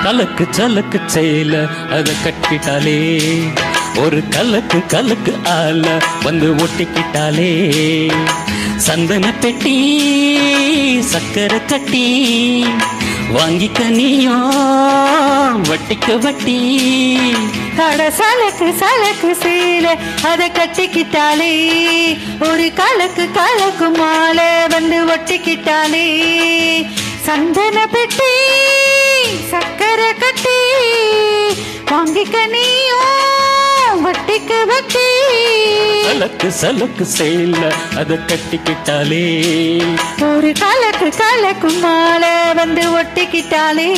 கலக்கு சலக்கு செயல அத கட்டிட்டாலே ஒரு கலக்கு கலக்கு ஆல வந்து ஒட்டிக்கிட்டாலே சந்தன பெட்டி சக்கரை கட்டி வாங்கிக்க நீயும் வட்டிக்கு வட்டி கட சலக்கு சலக்கு சேல அத கட்டிக்கிட்டாலே ஒரு கலக்கு கலக்கு மாலை வந்து ஒட்டிக்கிட்டாலே சந்தன பெட்டி சக்கரை கட்டி வாங்கிக்க நீயும் வட்டிக்கு வட்டி சலக்கு சலக்கு சேல அத கட்டிக்கிட்டாலே ஒரு கலக்கு கலக்கு மாலை வந்து ஒட்டிக்கிட்டாலே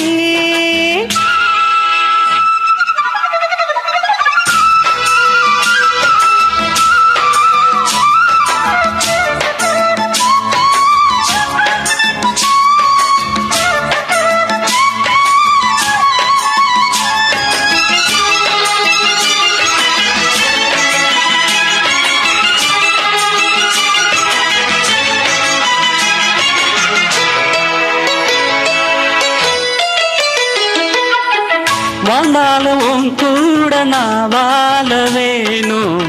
வாழ்ந்தாலும் கூட நான் வாழ வேணும்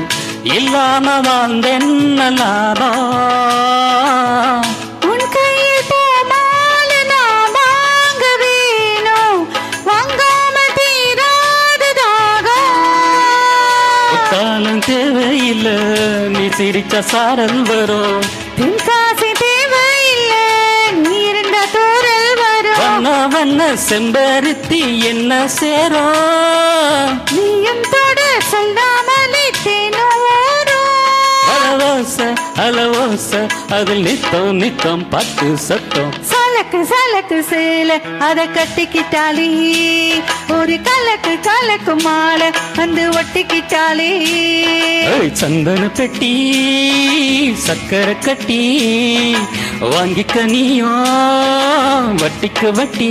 இல்லாம வாழ்ந்தென்ன லாபம் உன் கையில் போமால நான் வாங்க வேணும் வாங்காம தீராததாக காலம் தேவையில்லை நீ சிரிச்ச சாரல் வரும் தென்காசி தேவையில்லை நீ இருந்த தூரல் வரும் வண்ண வண்ண செம்பருத்தி என்ன சேரும் நீயும் தொட சொல்லாமலே தேனும் அளவோச அளவோச அதில் நித்தம் நித்தம் பட்டு சத்தம் சலக்கு சலக்கு சேல அத கட்டிக்கிட்டாலே ஒரு கலக்கு கலக்கு மாலை வந்து ஒட்டிக்கிட்டாலே சந்தன பெட்டி சக்கரை கட்டி வாங்கிக்க நீயும் வட்டிக்கு வட்டி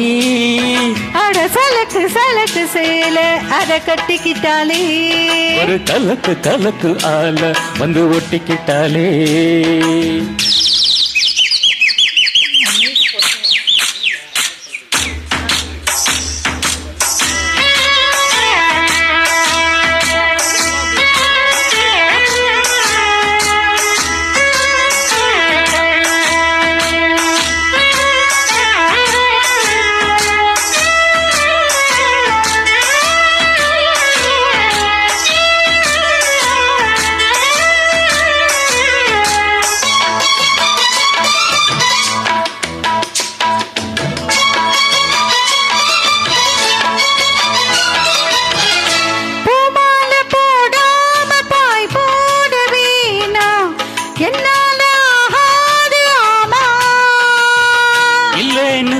அட சலக்கு சலக்கு சேல அத கட்டிக்கிட்டாலே ஒரு கலக்கு கலக்கு ஆல வந்து ஒட்டிக்கிட்டாலே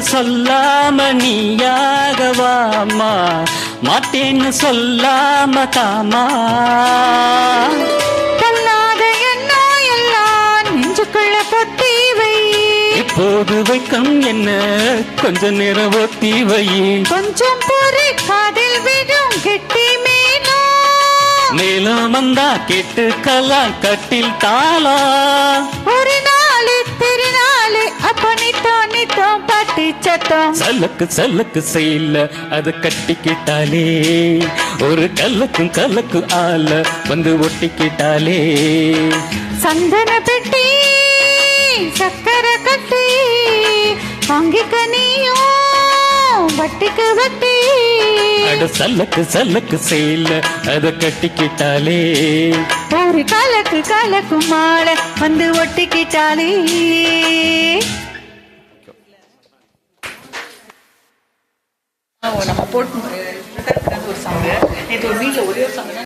சொல்லாம நீயாகவாமா மாட்டேன்னு சொல்லாம தாமா கல்லாத எண்ணோ எல்லாம் நெஞ்சுக்குள்ள பொத்தி வை இப்போது வைக்கம் என்ன கொஞ்ச நேரம் ஒத்தி வை கொஞ்சம் பொறி காதில் விடும் கெட்டி மீனோ மேலும் வந்தா கேட்டுக்கலாம் கட்டில் தாளா ஒரு நாளு திருநாளு அப்ப நித்தோ நித்தோ பாட்டி சத்தம் சலக்கு சலக்கு செய்யல அத கட்டிக்கிட்டாலே ஒரு கலக்கும் கலக்கு ஆல வந்து ஒட்டிக்கிட்டாலே சந்தன பெட்டி சக்கரை கட்டி வாங்கிக்க நீயும் வட்டிக்கு வட்டி அட சலக்கு சலக்கு செய்யல அத கட்டிக்கிட்டாலே ஒரு கலக்கு கலக்கு மாலை வந்து ஒட்டிக்கிட்டாலே நம்ம போட்டு ஒரு சாங் நேற்று ஒரு வீட்டில் ஒரே ஒரு சாங்